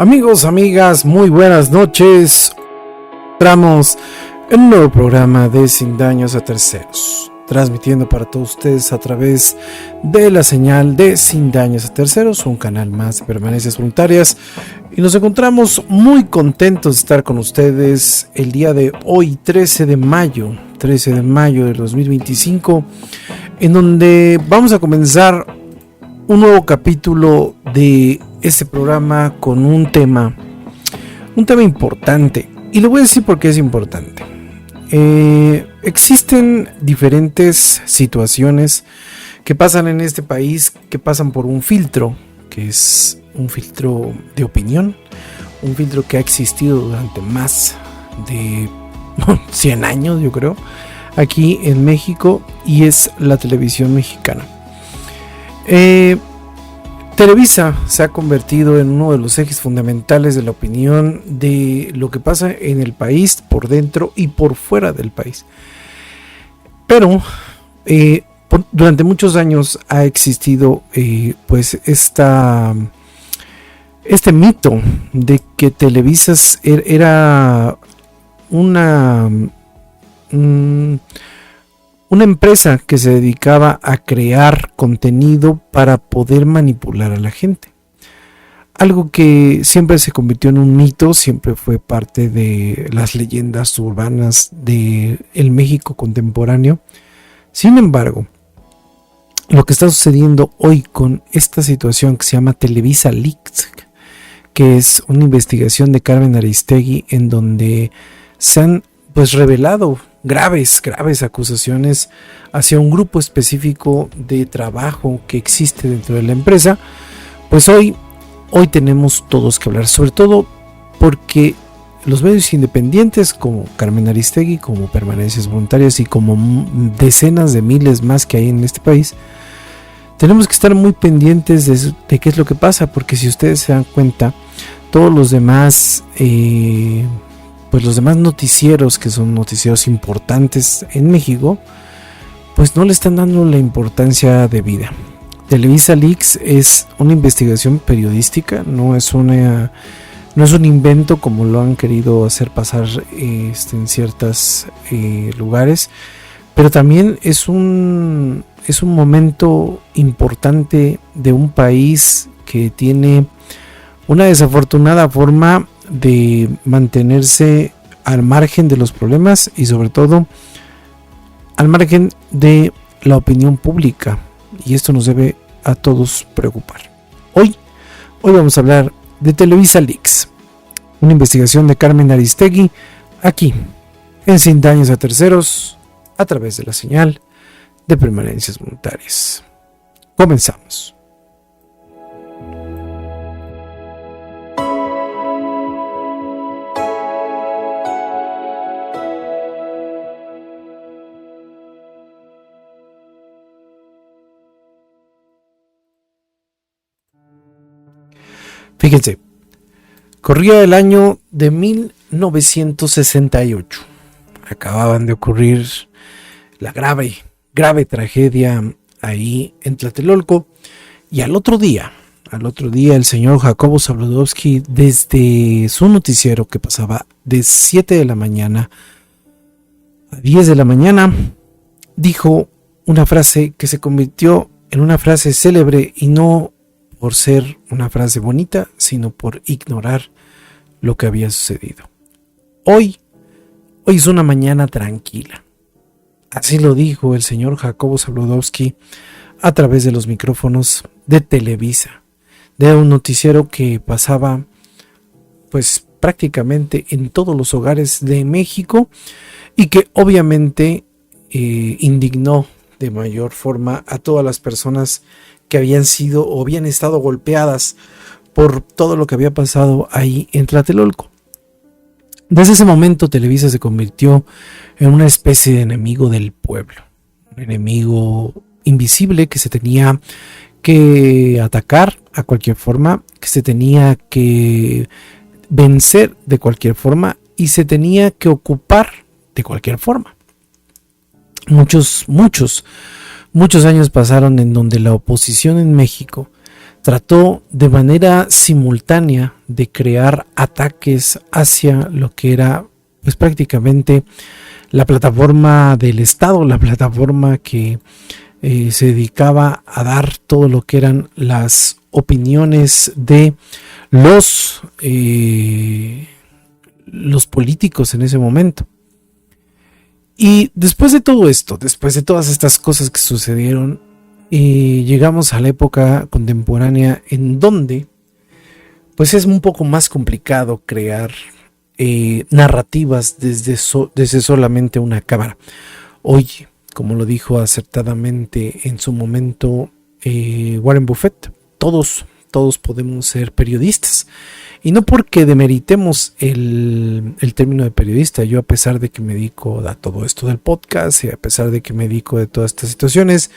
Amigos, amigas, muy buenas noches. Entramos en un nuevo programa de Sin Daños a Terceros, transmitiendo para todos ustedes a través de la señal de Sin Daños a Terceros, un canal más de permanencias voluntarias. Y nos encontramos muy contentos de estar con ustedes el día de hoy, 13 de mayo del 2025, en donde vamos a comenzar un nuevo capítulo de este programa con un tema importante. Y le voy a decir por qué es importante. Existen diferentes situaciones que pasan en este país, que pasan por un filtro, que es un filtro de opinión, un filtro que ha existido durante más de 100 años, yo creo, aquí en México, y es la televisión mexicana. Televisa se ha convertido en uno de los ejes fundamentales de la opinión de lo que pasa en el país, por dentro y por fuera del país. Pero durante muchos años ha existido pues este mito de que Televisa era una empresa que se dedicaba a crear contenido para poder manipular a la gente. Algo que siempre se convirtió en un mito, siempre fue parte de las leyendas urbanas del México contemporáneo. Sin embargo, lo que está sucediendo hoy con esta situación que se llama Televisa Leaks, que es una investigación de Carmen Aristegui, en donde se han pues revelado graves acusaciones hacia un grupo específico de trabajo que existe dentro de la empresa, pues hoy tenemos todos que hablar, sobre todo porque los medios independientes como Carmen Aristegui, como Permanencias Voluntarias y como decenas de miles más que hay en este país, tenemos que estar muy pendientes de qué es lo que pasa, porque si ustedes se dan cuenta, todos los demás pues los demás noticieros, que son noticieros importantes en México, pues no le están dando la importancia debida. Televisa Leaks es una investigación periodística, no es un invento como lo han querido hacer pasar en ciertos lugares, pero también es un momento importante de un país que tiene una desafortunada forma de mantenerse al margen de los problemas y sobre todo al margen de la opinión pública, y esto nos debe a todos preocupar. Hoy vamos a hablar de Televisa Leaks, una investigación de Carmen Aristegui, aquí en Sin Daños a Terceros, a través de la señal de Permanencias Voluntarias. Comenzamos. Fíjense, corría el año de 1968. Acababan de ocurrir la grave tragedia ahí en Tlatelolco, y al otro día el señor Jacobo Zabludovsky, desde su noticiero que pasaba de 7 de la mañana a 10 de la mañana, dijo una frase que se convirtió en una frase célebre, y no por ser una frase bonita, sino por ignorar lo que había sucedido. Hoy es una mañana tranquila. Así lo dijo el señor Jacobo Zabludovsky a través de los micrófonos de Televisa, de un noticiero que pasaba pues prácticamente en todos los hogares de México, y que obviamente indignó de mayor forma a todas las personas que habían sido o habían estado golpeadas por todo lo que había pasado ahí en Tlatelolco. Desde ese momento Televisa se convirtió en una especie de enemigo del pueblo, un enemigo invisible que se tenía que atacar a cualquier forma, que se tenía que vencer de cualquier forma y se tenía que ocupar de cualquier forma. Muchos años pasaron en donde la oposición en México trató de manera simultánea de crear ataques hacia lo que era pues prácticamente la plataforma del Estado, la plataforma que se dedicaba a dar todo lo que eran las opiniones de los políticos en ese momento. Y después de todo esto, después de todas estas cosas que sucedieron, llegamos a la época contemporánea en donde pues es un poco más complicado crear narrativas desde solamente una cámara. Hoy, como lo dijo acertadamente en su momento Warren Buffett, todos podemos ser periodistas. Y no porque demeritemos el término de periodista. Yo, a pesar de que me dedico a todo esto del podcast y a pesar de que me dedico de todas estas situaciones,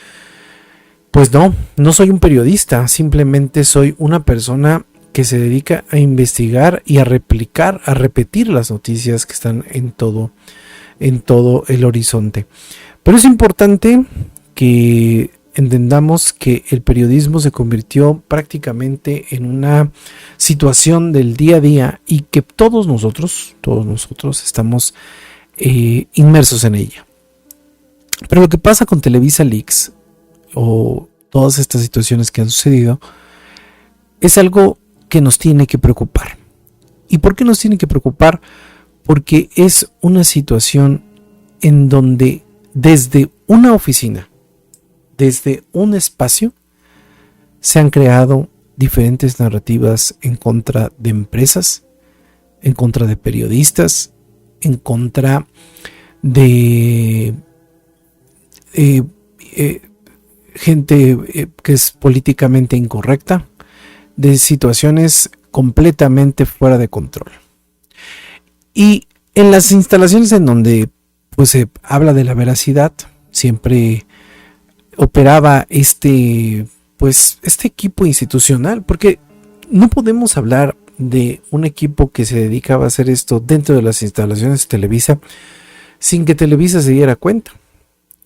pues no soy un periodista. Simplemente soy una persona que se dedica a investigar y a replicar, a repetir las noticias que están en todo el horizonte. Pero es importante que entendamos que el periodismo se convirtió prácticamente en una situación del día a día y que todos nosotros estamos inmersos en ella. Pero lo que pasa con Televisa Leaks o todas estas situaciones que han sucedido es algo que nos tiene que preocupar. ¿Y por qué nos tiene que preocupar? Porque es una situación en donde desde una oficina, desde un espacio, se han creado diferentes narrativas en contra de empresas, en contra de periodistas, en contra de gente que es políticamente incorrecta, de situaciones completamente fuera de control. Y en las instalaciones en donde pues se habla de la veracidad, siempre operaba este equipo institucional, porque no podemos hablar de un equipo que se dedicaba a hacer esto dentro de las instalaciones de Televisa sin que Televisa se diera cuenta.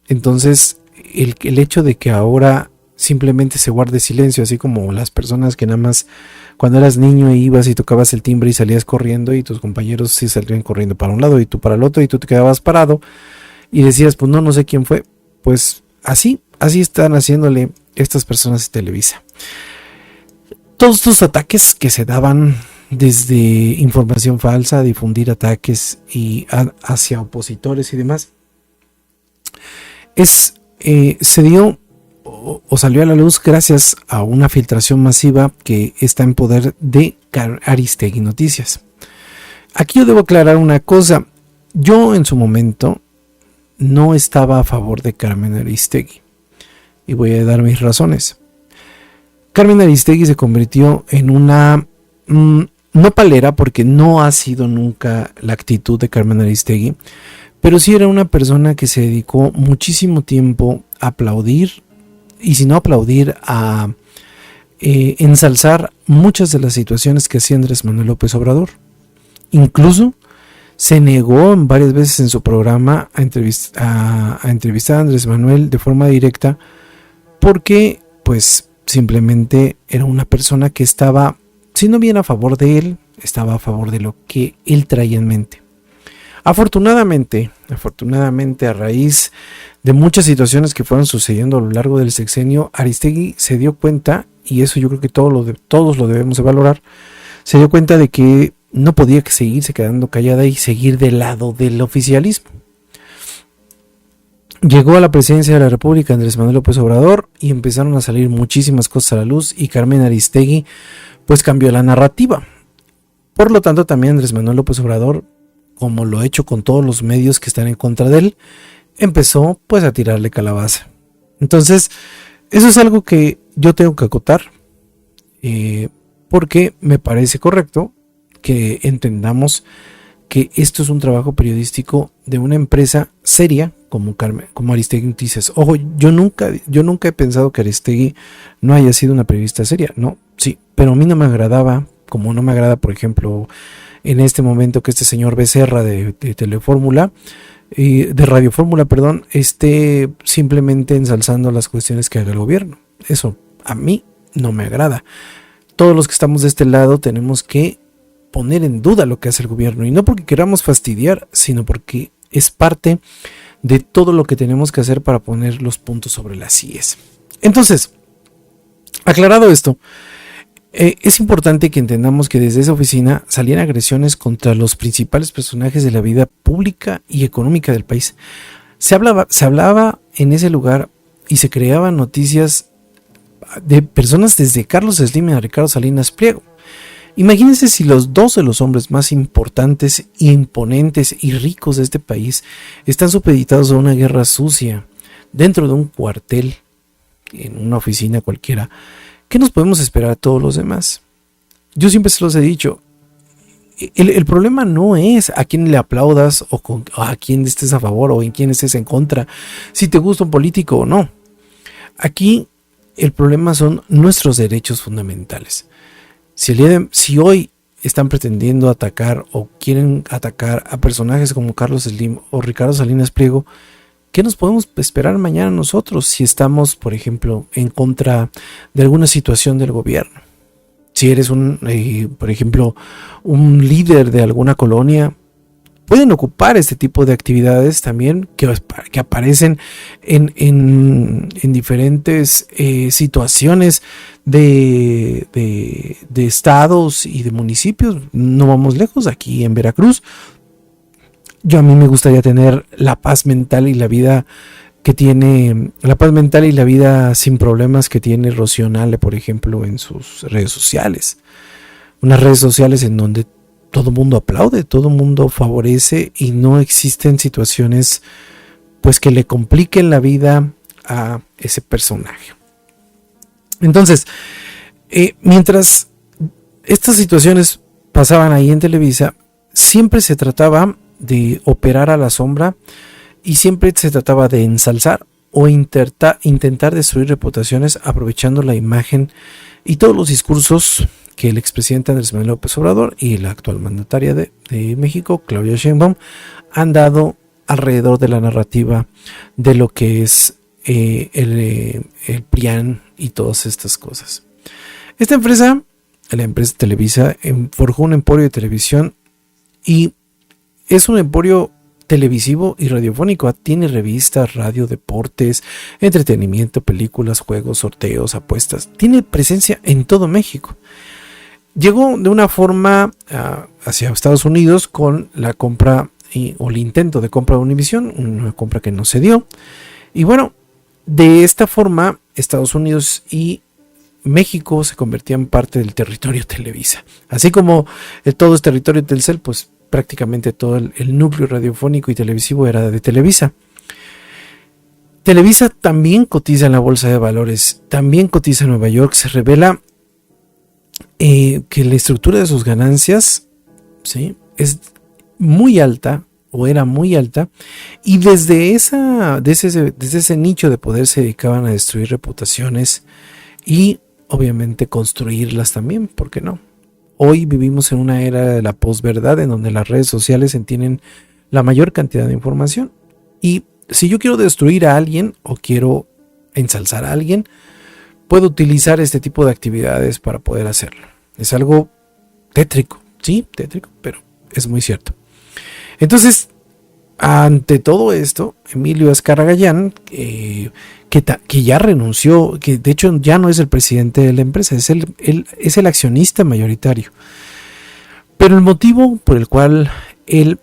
Entonces el hecho de que ahora simplemente se guarde silencio, así como las personas que nada más cuando eras niño ibas y tocabas el timbre y salías corriendo y tus compañeros sí salían corriendo para un lado y tú para el otro y tú te quedabas parado y decías pues no sé quién fue. Pues así están haciéndole estas personas de Televisa. Todos estos ataques que se daban desde información falsa, difundir ataques y hacia opositores y demás, se dio o salió a la luz gracias a una filtración masiva que está en poder de Aristegui Noticias. Aquí yo debo aclarar una cosa. Yo en su momento no estaba a favor de Carmen Aristegui y voy a dar mis razones. Carmen Aristegui se convirtió en una no palera, porque no ha sido nunca la actitud de Carmen Aristegui, pero sí era una persona que se dedicó muchísimo tiempo a aplaudir, y si no aplaudir, a ensalzar muchas de las situaciones que hacía Andrés Manuel López Obrador. Incluso se negó varias veces en su programa a entrevistar a Andrés Manuel de forma directa, porque pues simplemente era una persona que estaba, si no bien a favor de él, estaba a favor de lo que él traía en mente. Afortunadamente, a raíz de muchas situaciones que fueron sucediendo a lo largo del sexenio, Aristegui se dio cuenta, y eso yo creo que todos lo debemos de valorar, se dio cuenta de que no podía seguirse quedando callada y seguir del lado del oficialismo. Llegó a la presidencia de la República Andrés Manuel López Obrador y empezaron a salir muchísimas cosas a la luz, y Carmen Aristegui pues cambió la narrativa. Por lo tanto, también Andrés Manuel López Obrador, como lo ha hecho con todos los medios que están en contra de él, empezó pues a tirarle calabaza. Entonces, eso es algo que yo tengo que acotar, porque me parece correcto que entendamos que esto es un trabajo periodístico de una empresa seria como Aristegui Noticias. Ojo, yo nunca he pensado que Aristegui no haya sido una periodista seria, no, sí, pero a mí no me agradaba, como no me agrada, por ejemplo, en este momento que este señor Becerra de Telefórmula, de Radio Fórmula, perdón, esté simplemente ensalzando las cuestiones que haga el gobierno. Eso a mí no me agrada. todos los que estamos de este lado tenemos que poner en duda lo que hace el gobierno, y no porque queramos fastidiar, sino porque es parte de todo lo que tenemos que hacer para poner los puntos sobre las IES. Entonces, aclarado esto, es importante que entendamos que desde esa oficina salían agresiones contra los principales personajes de la vida pública y económica del país. Se hablaba en ese lugar y se creaban noticias de personas desde Carlos Slim a Ricardo Salinas Pliego. Imagínense si los dos de los hombres más importantes, imponentes y ricos de este país están supeditados a una guerra sucia dentro de un cuartel, en una oficina cualquiera. ¿Qué nos podemos esperar a todos los demás? Yo siempre se los he dicho, el problema no es a quién le aplaudas o a quién estés a favor o en quién estés en contra, si te gusta un político o no. Aquí el problema son nuestros derechos fundamentales. Si hoy están pretendiendo atacar o quieren atacar a personajes como Carlos Slim o Ricardo Salinas Pliego, ¿qué nos podemos esperar mañana nosotros si estamos, por ejemplo, en contra de alguna situación del gobierno? Si eres por ejemplo, un líder de alguna colonia, pueden ocupar este tipo de actividades también que aparecen en diferentes situaciones de estados y de municipios. No vamos lejos, aquí en Veracruz. A mí me gustaría tener la paz mental y la vida sin problemas que tiene Rocío Nale, por ejemplo, en sus redes sociales. Unas redes sociales en donde todo el mundo aplaude, todo el mundo favorece y no existen situaciones pues que le compliquen la vida a ese personaje. Entonces, mientras estas situaciones pasaban ahí en Televisa, siempre se trataba de operar a la sombra y siempre se trataba de ensalzar o intentar destruir reputaciones aprovechando la imagen y todos los discursos que el expresidente Andrés Manuel López Obrador y la actual mandataria de México, Claudia Sheinbaum, han dado alrededor de la narrativa de lo que es el PRIAN y todas estas cosas. Esta empresa, la empresa Televisa, forjó un emporio de televisión y es un emporio televisivo y radiofónico. Tiene revistas, radio, deportes, entretenimiento, películas, juegos, sorteos, apuestas. Tiene presencia en todo México. Llegó de una forma hacia Estados Unidos con la compra o el intento de compra de Univision, una compra que no se dio. Y bueno, de esta forma Estados Unidos y México se convertían en parte del territorio Televisa. Así como todo es territorio Telcel, pues prácticamente todo el núcleo radiofónico y televisivo era de Televisa. Televisa también cotiza en la bolsa de valores, también cotiza en Nueva York. Se revela que la estructura de sus ganancias, ¿sí?, es muy alta o era muy alta, y desde ese nicho de poder se dedicaban a destruir reputaciones y obviamente construirlas también, ¿por qué no? Hoy vivimos en una era de la posverdad en donde las redes sociales tienen la mayor cantidad de información, y si yo quiero destruir a alguien o quiero ensalzar a alguien, puedo utilizar este tipo de actividades para poder hacerlo. Es algo tétrico, sí, tétrico, pero es muy cierto. Entonces, ante todo esto, Emilio Azcárraga Gallán, que ya renunció, que de hecho ya no es el presidente de la empresa, es el accionista mayoritario. Pero el motivo por el cual él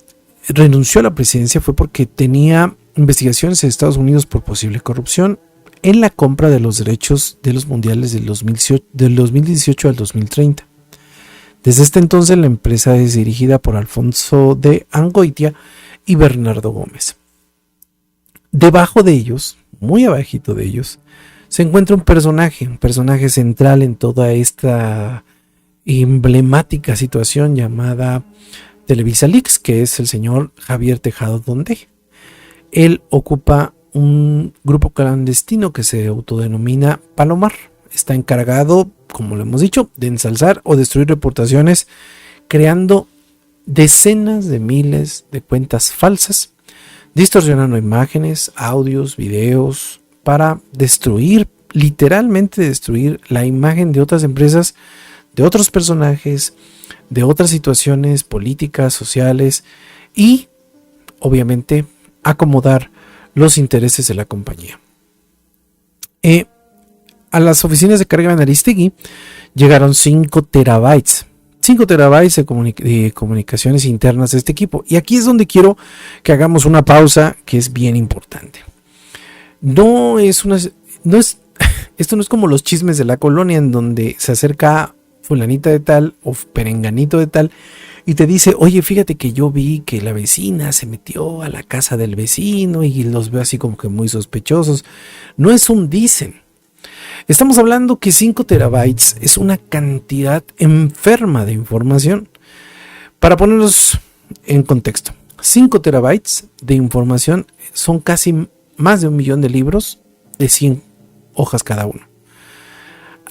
renunció a la presidencia fue porque tenía investigaciones en Estados Unidos por posible corrupción en la compra de los derechos de los mundiales del 2018 al 2030. Desde este entonces la empresa es dirigida por Alfonso de Angoitia y Bernardo Gómez. Debajo de ellos, muy abajito de ellos, se encuentra un personaje central en toda esta emblemática situación llamada Televisa Leaks, que es el señor Javier Tejado Donde. Él ocupa un grupo clandestino que se autodenomina Palomar. Está encargado, como lo hemos dicho, de ensalzar o destruir reputaciones, creando decenas de miles de cuentas falsas, distorsionando imágenes, audios, videos, para destruir, literalmente destruir la imagen de otras empresas de otros personajes, de otras situaciones políticas, sociales y obviamente acomodar los intereses de la compañía. A las oficinas de carga en Aristegui llegaron 5 terabytes. 5 terabytes de comunicaciones internas de este equipo. Y aquí es donde quiero que hagamos una pausa que es bien importante. Esto no es como los chismes de la colonia en donde se acerca fulanita de tal o perenganito de tal y te dice, oye, fíjate que yo vi que la vecina se metió a la casa del vecino y los veo así como que muy sospechosos. No es un dicen. Estamos hablando que 5 terabytes es una cantidad enferma de información. Para ponernos en contexto, 5 terabytes de información son casi más de 1 millón de libros de 100 hojas cada uno.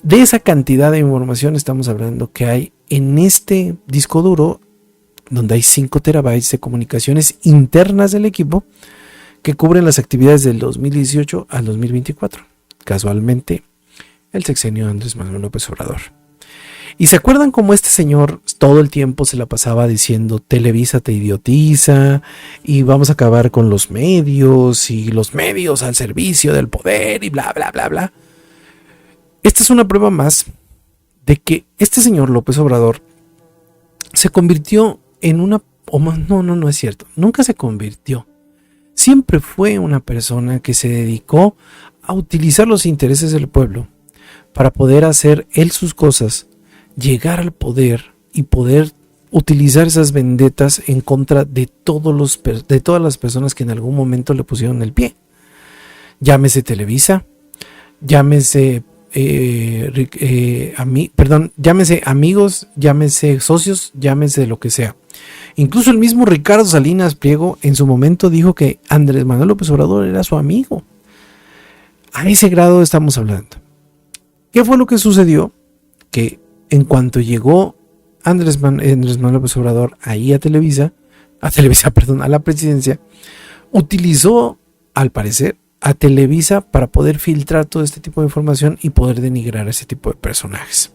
De esa cantidad de información estamos hablando que hay en este disco duro, donde hay 5 terabytes de comunicaciones internas del equipo que cubren las actividades del 2018 al 2024. Casualmente, el sexenio de Andrés Manuel López Obrador. ¿Y se acuerdan cómo este señor todo el tiempo se la pasaba diciendo Televisa te idiotiza y vamos a acabar con los medios y los medios al servicio del poder y bla, bla, bla, bla? Esta es una prueba más de que este señor López Obrador se convirtió en una... No es cierto. Nunca se convirtió. Siempre fue una persona que se dedicó a utilizar los intereses del pueblo para poder hacer él sus cosas, llegar al poder y poder utilizar esas vendetas en contra de todas las personas que en algún momento le pusieron el pie. Llámese Televisa, llámese llámese amigos, llámese socios, llámese lo que sea. Incluso el mismo Ricardo Salinas Pliego en su momento dijo que Andrés Manuel López Obrador era su amigo. A ese grado estamos hablando. ¿Qué fue lo que sucedió? Que en cuanto llegó Andrés Manuel López Obrador ahí a la presidencia, utilizó, al parecer, a Televisa para poder filtrar todo este tipo de información y poder denigrar a ese tipo de personajes.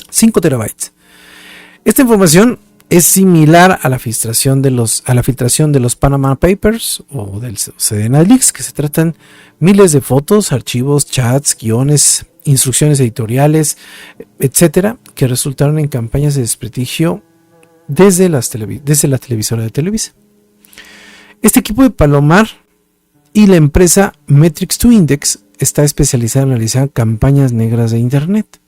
5 terabytes. Esta información es similar a la filtración de los Panama Papers o del Sedena Leaks, que se tratan miles de fotos, archivos, chats, guiones, instrucciones editoriales, etcétera, que resultaron en campañas de desprestigio desde la televisora de Televisa. Este equipo de Palomar y la empresa Metrics to Index está especializada en analizar campañas negras de Internet.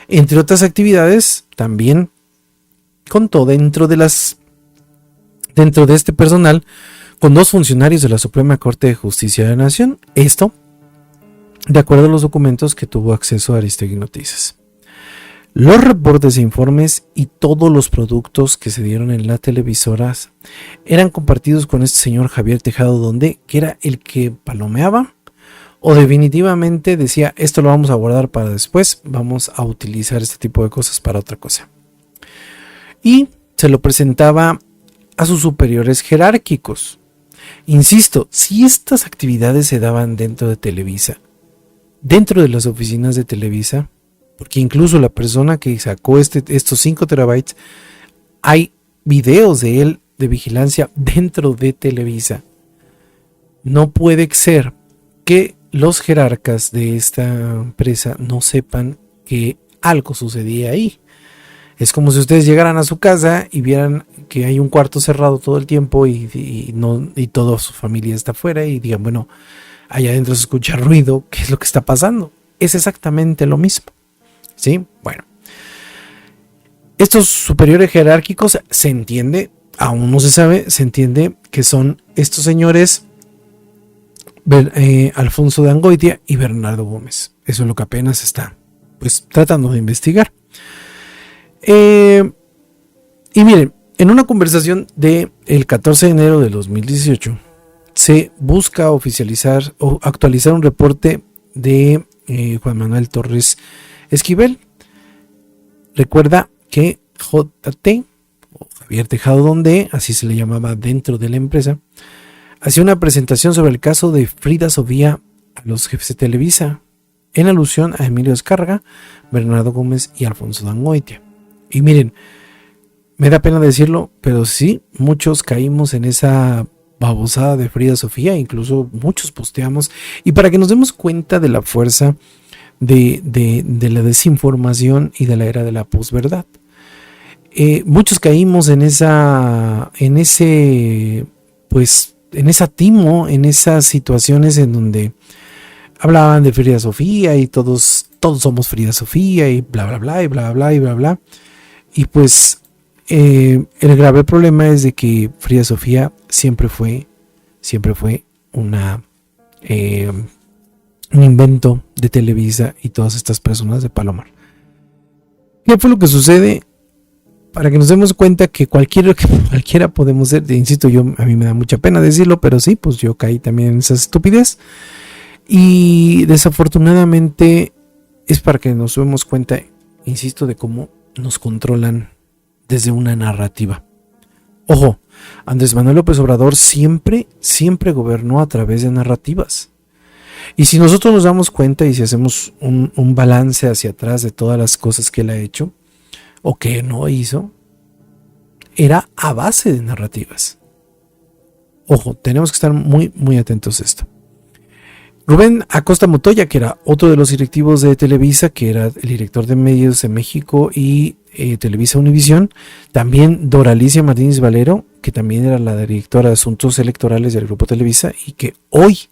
Entre otras actividades, también contó dentro de este personal con 2 funcionarios de la Suprema Corte de Justicia de la Nación. Esto, de acuerdo a los documentos que tuvo acceso a Aristegui Noticias. Los reportes e informes y todos los productos que se dieron en las televisoras eran compartidos con este señor Javier Tejado Donde, que era el que palomeaba o definitivamente decía, esto lo vamos a guardar para después, vamos a utilizar este tipo de cosas para otra cosa. Y se lo presentaba a sus superiores jerárquicos. Insisto, si estas actividades se daban dentro de Televisa, dentro de las oficinas de Televisa, porque incluso la persona que sacó estos 5 terabytes, hay videos de él de vigilancia dentro de Televisa. No puede ser que los jerarcas de esta empresa no sepan que algo sucedía ahí. Es como si ustedes llegaran a su casa y vieran que hay un cuarto cerrado todo el tiempo y toda su familia está afuera y digan, bueno, allá adentro se escucha ruido, ¿qué es lo que está pasando? Es exactamente lo mismo. ¿Sí? Bueno. Estos superiores jerárquicos se entiende, aún no se sabe, se entiende que son estos señores Alfonso de Angoitia y Bernardo Gómez. Eso es lo que apenas está tratando de investigar. Y miren, en una conversación del 14 de enero de 2018 se busca oficializar o actualizar un reporte de Juan Manuel Torres Esquivel. Recuerda que JT o Javier Tejado Donde, así se le llamaba dentro de la empresa, hacía una presentación sobre el caso de Frida Sofía a los jefes de Televisa en alusión a Emilio Azcárraga, Bernardo Gómez y Alfonso Dangoitia. Y miren, me da pena decirlo, pero sí, muchos caímos en esa babosada de Frida Sofía, incluso muchos posteamos, y para que nos demos cuenta de la fuerza de la desinformación y de la era de la posverdad. Muchos caímos en esa timo, en esas situaciones en donde hablaban de Frida Sofía y todos somos Frida Sofía y bla bla bla y bla bla y bla bla. Y pues el grave problema es de que Frida Sofía siempre fue un invento de Televisa y todas estas personas de Palomar. ¿Qué fue lo que sucede? Para que nos demos cuenta que cualquiera podemos ser, insisto, a mí me da mucha pena decirlo, pero sí, pues yo caí también en esa estupidez. Y desafortunadamente es para que nos demos cuenta, insisto, de cómo nos controlan desde una narrativa. Ojo, Andrés Manuel López Obrador siempre gobernó a través de narrativas. Y si nosotros nos damos cuenta y si hacemos un balance hacia atrás de todas las cosas que él ha hecho o que no hizo, era a base de narrativas. Ojo, tenemos que estar muy, muy atentos a esto. Rubén Acosta Motoya, que era otro de los directivos de Televisa, que era el director de medios de México y Televisa Univisión. También Doralicia Martínez Valero, que también era la directora de Asuntos Electorales del Grupo Televisa y que hoy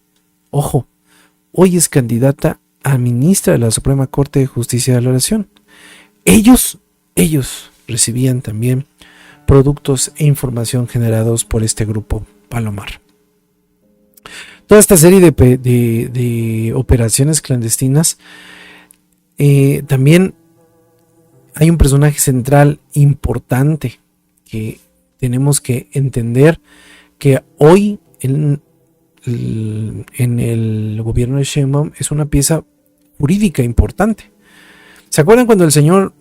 es candidata a ministra de la Suprema Corte de Justicia de la Nación. Ellos recibían también productos e información generados por este grupo Palomar. Toda esta serie de operaciones clandestinas, también hay un personaje central importante que tenemos que entender, que hoy en el gobierno de Sheinbaum es una pieza jurídica importante. ¿Se acuerdan cuando el señor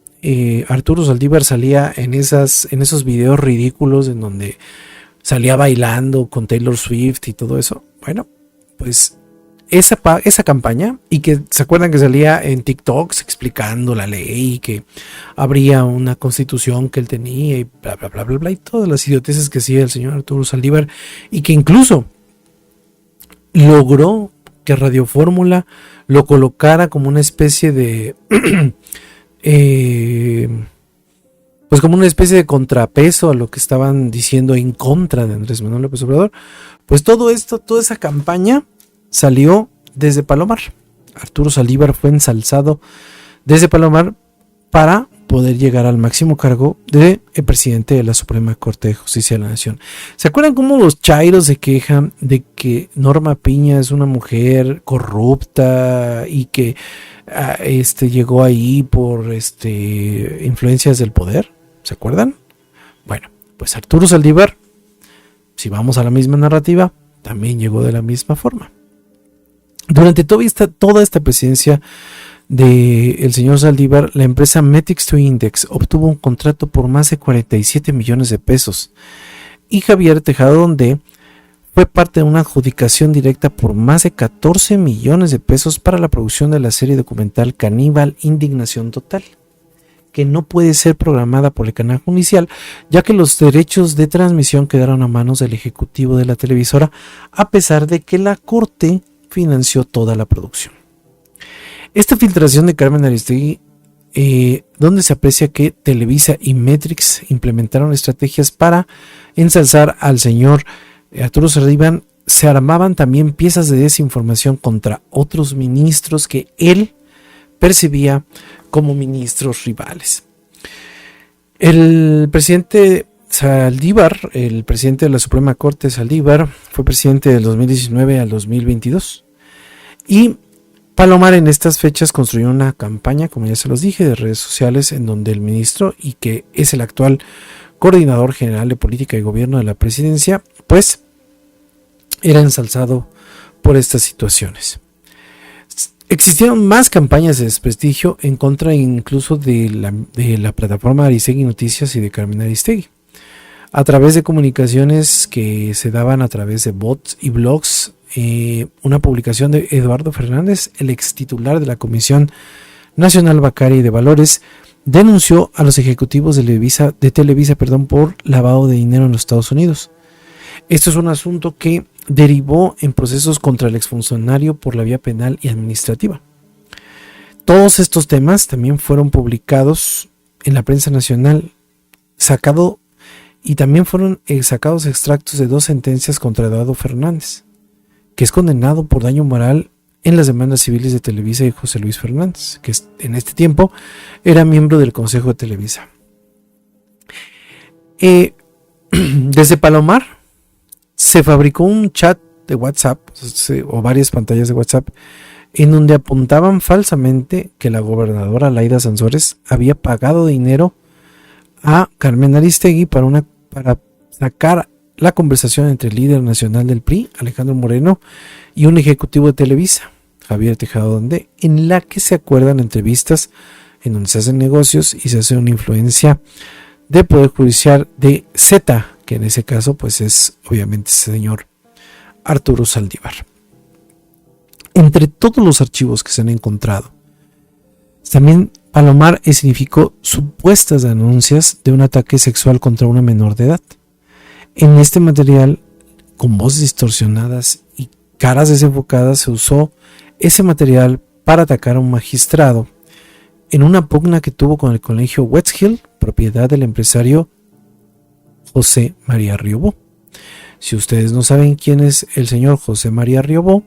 Arturo Saldívar salía en esos videos ridículos en donde salía bailando con Taylor Swift y todo eso? Bueno, pues esa campaña, y que se acuerdan que salía en TikToks explicando la ley y que habría una constitución que él tenía y bla bla bla bla bla y todas las idioteces que hacía el señor Arturo Saldívar, y que incluso logró que Radio Fórmula lo colocara como una especie de pues como una especie de contrapeso a lo que estaban diciendo en contra de Andrés Manuel López Obrador. Pues todo esto, toda esa campaña salió desde Palomar. Arturo Saldívar fue ensalzado desde Palomar para poder llegar al máximo cargo de el presidente de la Suprema Corte de Justicia de la Nación. ¿Se acuerdan cómo los chairos se quejan de que Norma Piña es una mujer corrupta y que llegó ahí por influencias del poder? ¿Se acuerdan? Bueno, pues Arturo Saldívar, si vamos a la misma narrativa, también llegó de la misma forma. Durante toda esta presidencia del señor Saldívar, la empresa Metrics to Index obtuvo un contrato por más de 47 millones de pesos. Y Javier Tejado Donde fue parte de una adjudicación directa por más de 14 millones de pesos para la producción de la serie documental Caníbal Indignación Total, que no puede ser programada por el canal judicial, ya que los derechos de transmisión quedaron a manos del ejecutivo de la televisora, a pesar de que la corte financió toda la producción. Esta filtración de Carmen Aristegui, donde se aprecia que Televisa y Metrix implementaron estrategias para ensalzar al señor Arturo Saldívar, se armaban también piezas de desinformación contra otros ministros que él percibía como ministros rivales. El presidente Saldívar, el presidente de la Suprema Corte Saldívar, fue presidente del 2019 al 2022. Y Palomar en estas fechas construyó una campaña, como ya se los dije, de redes sociales en donde el ministro, y que es el actual coordinador general de política y gobierno de la presidencia, pues era ensalzado por estas situaciones. Existieron más campañas de desprestigio en contra incluso de la plataforma Aristegui Noticias y de Carmen Aristegui, a través de comunicaciones que se daban a través de bots y blogs una publicación de Eduardo Fernández, el ex titular de la Comisión Nacional Bancaria y de Valores, denunció a los ejecutivos de Televisa por lavado de dinero en los Estados Unidos. Esto es un asunto que derivó en procesos contra el exfuncionario por la vía penal y administrativa. Todos estos temas también fueron publicados en la prensa nacional, y también fueron sacados extractos de 2 sentencias contra Eduardo Fernández, que es condenado por daño moral en las demandas civiles de Televisa y José Luis Fernández, que en este tiempo era miembro del Consejo de Televisa. Desde Palomar se fabricó un chat de WhatsApp o varias pantallas de WhatsApp en donde apuntaban falsamente que la gobernadora Laida Sansores había pagado dinero a Carmen Aristegui para sacar la conversación entre el líder nacional del PRI, Alejandro Moreno, y un ejecutivo de Televisa, Javier Tejada Donde, en la que se acuerdan entrevistas en donde se hacen negocios y se hace una influencia de Poder Judicial de Z, que en ese caso pues es obviamente ese señor Arturo Saldívar. Entre todos los archivos que se han encontrado, también Palomar significó supuestas denuncias de un ataque sexual contra una menor de edad. En este material, con voces distorsionadas y caras desenfocadas, se usó ese material para atacar a un magistrado en una pugna que tuvo con el colegio West Hill, propiedad del empresario José María Riobó. Si ustedes no saben quién es el señor José María Riobó,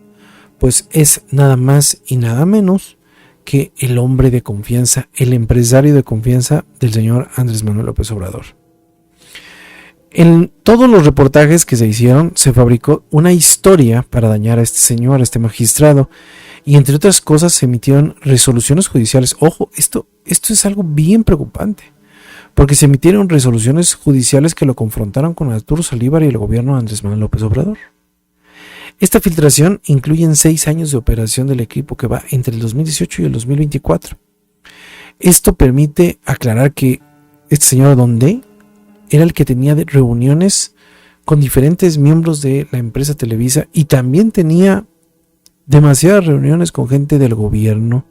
pues es nada más y nada menos que el hombre de confianza, el empresario de confianza del señor Andrés Manuel López Obrador. En todos los reportajes que se hicieron se fabricó una historia para dañar a este señor, a este magistrado, y entre otras cosas se emitieron resoluciones judiciales. Ojo, esto es algo bien preocupante, porque se emitieron resoluciones judiciales que lo confrontaron con Arturo Saldívar y el gobierno de Andrés Manuel López Obrador. Esta filtración incluye 6 años de operación del equipo que va entre el 2018 y el 2024. Esto permite aclarar que este señor Donde era el que tenía reuniones con diferentes miembros de la empresa Televisa y también tenía demasiadas reuniones con gente del gobierno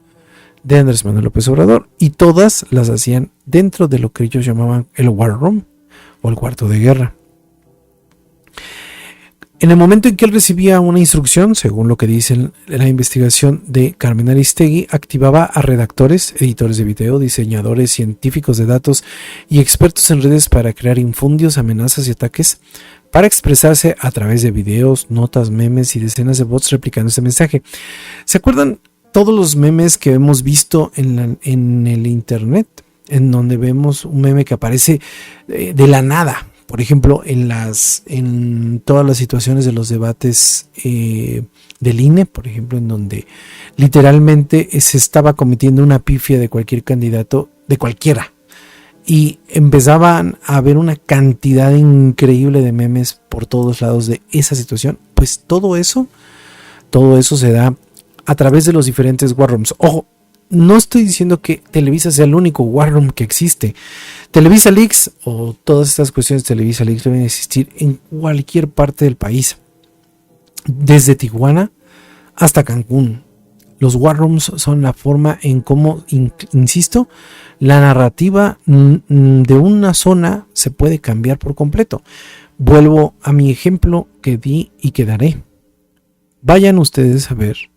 de Andrés Manuel López Obrador, y todas las hacían dentro de lo que ellos llamaban el War Room o el cuarto de guerra. En el momento en que él recibía una instrucción, según lo que dice la investigación de Carmen Aristegui, activaba a redactores, editores de video, diseñadores, científicos de datos y expertos en redes para crear infundios, amenazas y ataques, para expresarse a través de videos, notas, memes y decenas de bots replicando ese mensaje. ¿Se acuerdan todos los memes que hemos visto en el internet? En donde vemos un meme que aparece de la nada. Por ejemplo, en todas las situaciones de los debates del INE, por ejemplo, en donde literalmente se estaba cometiendo una pifia de cualquier candidato, de cualquiera, y empezaban a haber una cantidad increíble de memes por todos lados de esa situación. Pues todo eso se da a través de los diferentes war rooms. Ojo, no estoy diciendo que Televisa sea el único war room que existe. Televisa Leaks o todas estas cuestiones de Televisa Leaks deben existir en cualquier parte del país, desde Tijuana hasta Cancún. Los war rooms son la forma en cómo, insisto, la narrativa de una zona se puede cambiar por completo. Vuelvo a mi ejemplo que di y que daré. Vayan ustedes a ver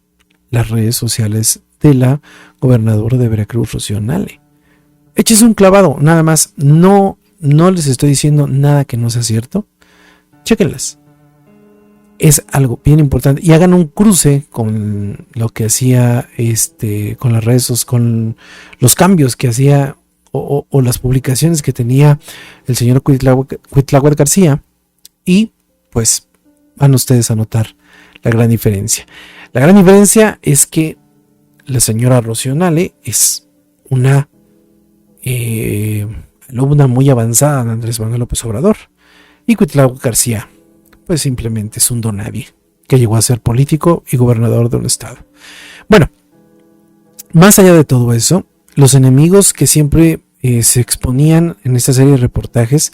las redes sociales de la gobernadora de Veracruz, Rocío Nale. Échense un clavado, nada más. No les estoy diciendo nada que no sea cierto. Chéquenlas. Es algo bien importante. Y hagan un cruce con lo que hacía con las redes, con los cambios que hacía o las publicaciones que tenía el señor Cuitláhuac García. Y pues van ustedes a notar la gran diferencia. La gran diferencia es que la señora Rocío Nale es una alumna muy avanzada de Andrés Manuel López Obrador, y Cuitláhuac García pues simplemente es un donadie que llegó a ser político y gobernador de un estado. Bueno, más allá de todo eso, los enemigos que siempre se exponían en esta serie de reportajes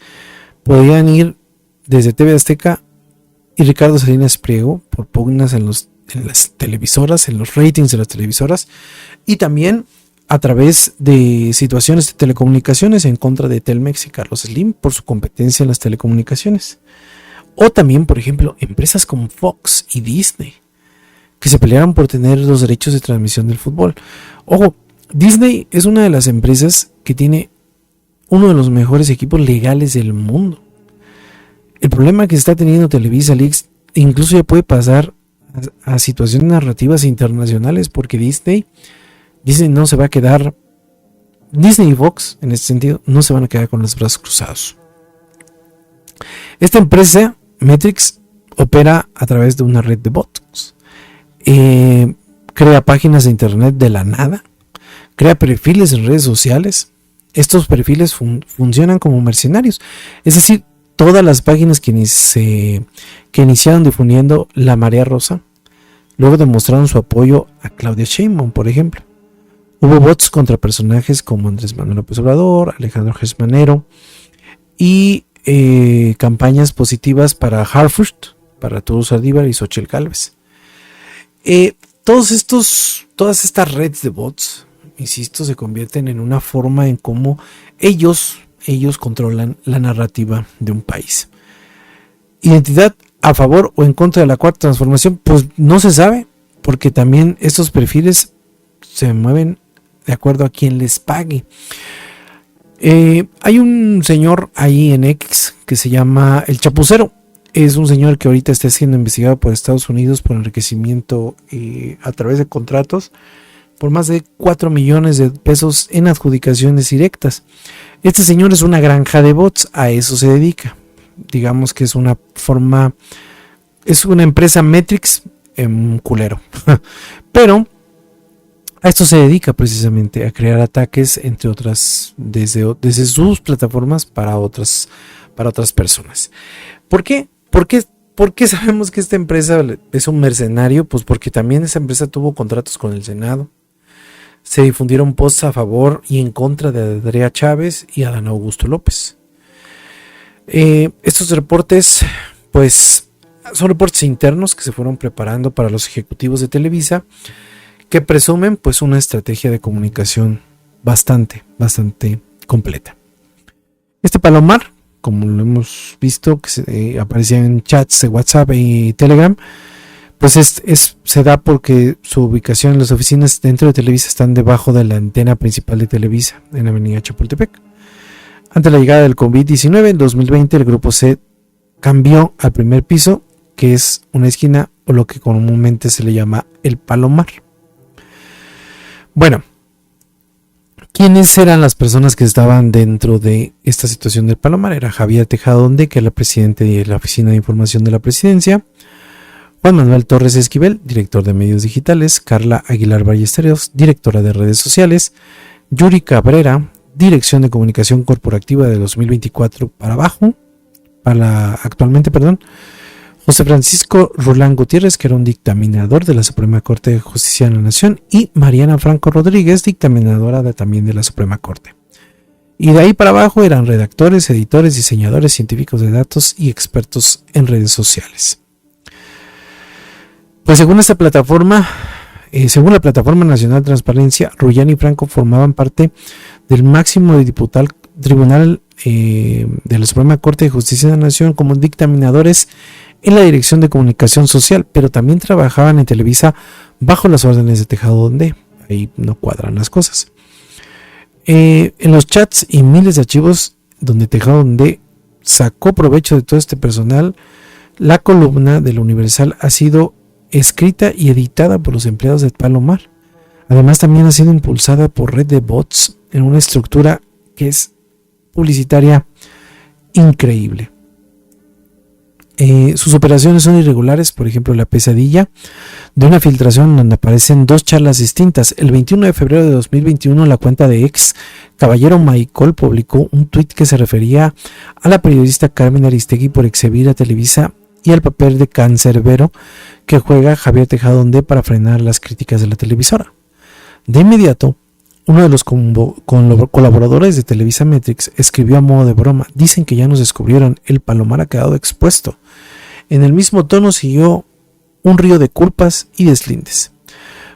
podían ir desde TV Azteca y Ricardo Salinas Pliego por pugnas en las televisoras, en los ratings de las televisoras, y también a través de situaciones de telecomunicaciones en contra de Telmex y Carlos Slim por su competencia en las telecomunicaciones. O también, por ejemplo, empresas como Fox y Disney, que se pelearon por tener los derechos de transmisión del fútbol. Ojo, Disney es una de las empresas que tiene uno de los mejores equipos legales del mundo. El problema que está teniendo Televisa Leaks incluso ya puede pasar a situaciones narrativas internacionales, porque Disney no se va a quedar, Disney y Fox en este sentido no se van a quedar con los brazos cruzados. Esta empresa Metrix opera a través de una red de bots, crea páginas de internet de la nada, crea perfiles en redes sociales. Estos perfiles funcionan como mercenarios, es decir, todas las páginas que iniciaron difundiendo la marea rosa luego demostraron su apoyo a Claudia Sheinbaum, por ejemplo. Hubo bots contra personajes como Andrés Manuel López Obrador, Alejandro Gertz y campañas positivas para Harfush, para Arturo Saldívar y Xochitl Gálvez. Todas estas redes de bots, insisto, se convierten en una forma en cómo ellos controlan la narrativa de un país. Identidad a favor o en contra de la cuarta transformación, pues no se sabe, porque también estos perfiles se mueven de acuerdo a quien les pague. Hay un señor ahí en X que se llama El Chapucero. Es un señor que ahorita está siendo investigado por Estados Unidos por enriquecimiento a través de contratos por más de 4 millones de pesos en adjudicaciones directas. Este señor es una granja de bots, a eso se dedica. Digamos que es una empresa Metrix culero. Pero a esto se dedica precisamente, a crear ataques, entre otras, desde sus plataformas para otras personas. ¿Por qué? ¿Por qué sabemos que esta empresa es un mercenario? Pues porque también esa empresa tuvo contratos con el Senado. Se difundieron posts a favor y en contra de Andrea Chávez y Adán Augusto López. Estos reportes, pues, son reportes internos que se fueron preparando para los ejecutivos de Televisa, que presumen, pues, una estrategia de comunicación bastante completa. Este Palomar, como lo hemos visto, que aparecía en chats de WhatsApp y Telegram, pues se da porque su ubicación en las oficinas dentro de Televisa están debajo de la antena principal de Televisa, en la avenida Chapultepec. Ante la llegada del COVID-19 en 2020, el grupo C cambió al primer piso, que es una esquina o lo que comúnmente se le llama el Palomar. Bueno, ¿quiénes eran las personas que estaban dentro de esta situación del Palomar? Era Javier Tejada Onde, que era el presidente de la Oficina de Información de la Presidencia; Juan Manuel Torres Esquivel, director de medios digitales; Carla Aguilar Ballesteros, directora de redes sociales; Yuri Cabrera, dirección de comunicación corporativa de 2024 actualmente, José Francisco Rolán Gutiérrez, que era un dictaminador de la Suprema Corte de Justicia de la Nación, y Mariana Franco Rodríguez, dictaminadora también de la Suprema Corte. Y de ahí para abajo eran redactores, editores, diseñadores, científicos de datos y expertos en redes sociales. Pues según esta plataforma, según la Plataforma Nacional de Transparencia, Rullán y Franco formaban parte del máximo tribunal de la Suprema Corte de Justicia de la Nación como dictaminadores en la Dirección de Comunicación Social, pero también trabajaban en Televisa bajo las órdenes de Tejada Onde. Ahí no cuadran las cosas. En los chats y miles de archivos donde Tejada Onde sacó provecho de todo este personal, la columna del Universal ha sido escrita y editada por los empleados de Palomar. Además, también ha sido impulsada por red de bots en una estructura que es publicitaria increíble. Sus operaciones son irregulares, por ejemplo, la pesadilla de una filtración donde aparecen dos charlas distintas. El 21 de febrero de 2021, la cuenta de ex Caballero Maicol publicó un tuit que se refería a la periodista Carmen Aristegui por exhibir a Televisa y al papel de cancerbero que juega Javier Tejada Onde para frenar las críticas de la televisora. De inmediato, uno de los colaboradores de Televisa Metrix escribió a modo de broma: dicen que ya nos descubrieron, el Palomar ha quedado expuesto. En el mismo tono siguió un río de culpas y deslindes.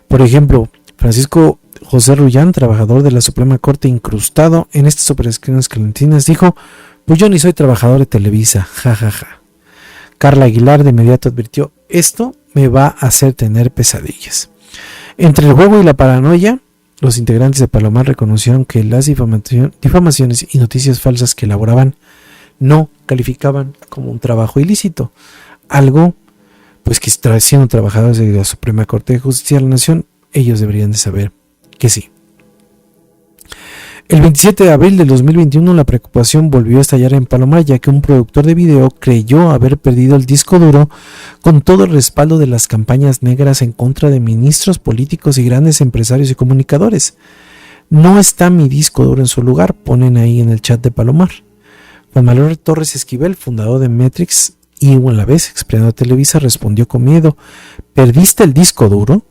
Por ejemplo, Francisco José Rullán, trabajador de la Suprema Corte incrustado en estas operaciones clandestinas, dijo: pues yo ni soy trabajador de Televisa, jajaja. Carla Aguilar de inmediato advirtió: esto me va a hacer tener pesadillas. Entre el juego y la paranoia, los integrantes de Palomar reconocieron que las difamaciones y noticias falsas que elaboraban no calificaban como un trabajo ilícito, algo pues que siendo trabajadores de la Suprema Corte de Justicia de la Nación, ellos deberían de saber que sí. El 27 de abril del 2021 la preocupación volvió a estallar en Palomar, ya que un productor de video creyó haber perdido el disco duro con todo el respaldo de las campañas negras en contra de ministros, políticos y grandes empresarios y comunicadores. No está mi disco duro en su lugar, ponen ahí en el chat de Palomar. Juan Manuel Torres Esquivel, fundador de Metrix y a la vez empleado de Televisa, respondió con miedo: ¿perdiste el disco duro?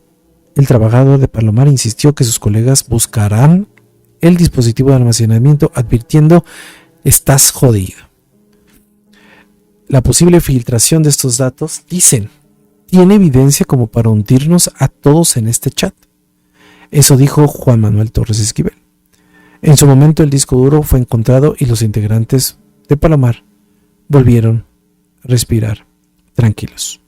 El trabajador de Palomar insistió que sus colegas buscarán el dispositivo de almacenamiento, advirtiendo: estás jodido. La posible filtración de estos datos, dicen, tiene evidencia como para hundirnos a todos en este chat. Eso dijo Juan Manuel Torres Esquivel. En su momento el disco duro fue encontrado y los integrantes de Palomar volvieron a respirar tranquilos.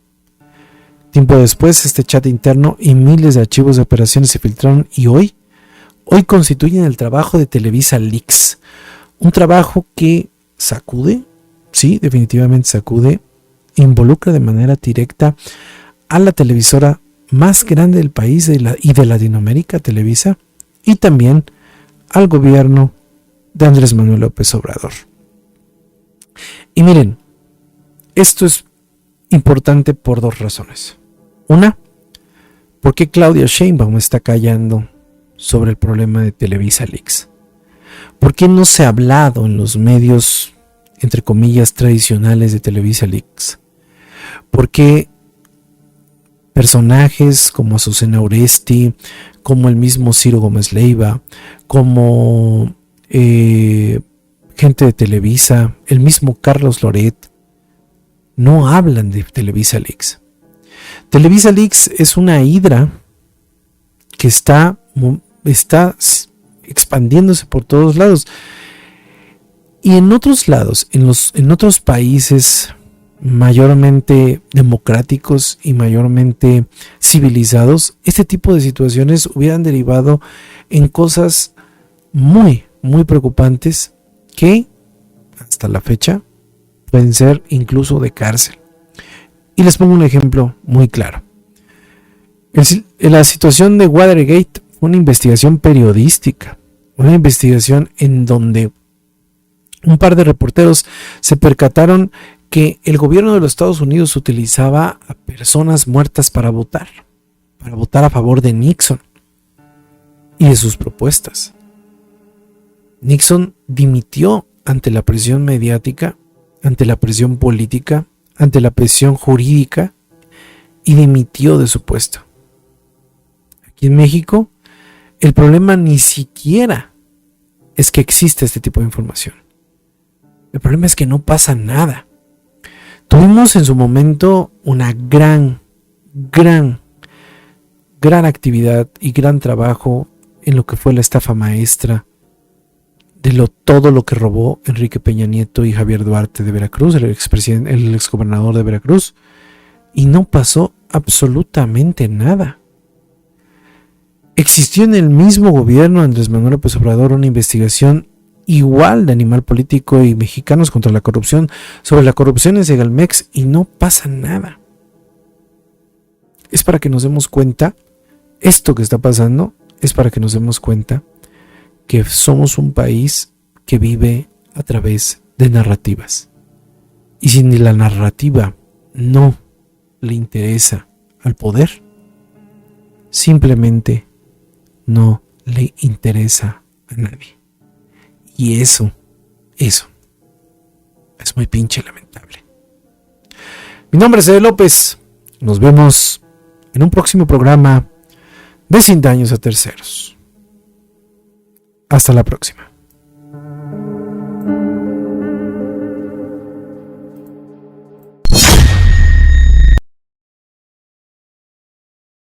Tiempo después, este chat interno y miles de archivos de operaciones se filtraron y hoy constituyen el trabajo de Televisa Leaks. Un trabajo que sacude, sí, definitivamente sacude, involucra de manera directa a la televisora más grande del país y de Latinoamérica, Televisa, y también al gobierno de Andrés Manuel López Obrador. Y miren, esto es importante por dos razones. Una, porque Claudia Sheinbaum está callando sobre el problema de Televisa Leaks. ¿Por qué no se ha hablado en los medios, entre comillas, tradicionales de Televisa Leaks? ¿Por qué personajes como Azucena Oresti, como el mismo Ciro Gómez Leiva, como gente de Televisa, el mismo Carlos Loret, no hablan de Televisa Leaks? Televisa Leaks es una hidra que está expandiéndose por todos lados. Y en otros lados, en otros países mayormente democráticos y mayormente civilizados, este tipo de situaciones hubieran derivado en cosas muy, muy preocupantes que hasta la fecha pueden ser incluso de cárcel. Y les pongo un ejemplo muy claro. La situación de Watergate fue una investigación periodística, una investigación en donde un par de reporteros se percataron que el gobierno de los Estados Unidos utilizaba a personas muertas para votar a favor de Nixon y de sus propuestas. Nixon dimitió ante la presión mediática, ante la presión política, ante la presión jurídica, y dimitió de su puesto. Aquí en México, el problema ni siquiera es que existe este tipo de información. El problema es que no pasa nada. Tuvimos en su momento una gran actividad y gran trabajo en lo que fue la estafa maestra de todo lo que robó Enrique Peña Nieto y Javier Duarte de Veracruz, el exgobernador de Veracruz, y no pasó absolutamente nada. Existió en el mismo gobierno de Andrés Manuel López Obrador una investigación igual de Animal Político y Mexicanos contra la Corrupción sobre la corrupción en Segalmex y no pasa nada. Es para que nos demos cuenta, esto que está pasando es para que nos demos cuenta que somos un país que vive a través de narrativas. Y si ni la narrativa no le interesa al poder, simplemente no le interesa a nadie. Y eso es muy pinche lamentable. Mi nombre es Ede López. Nos vemos en un próximo programa de Sin Daños a Terceros. Hasta la próxima.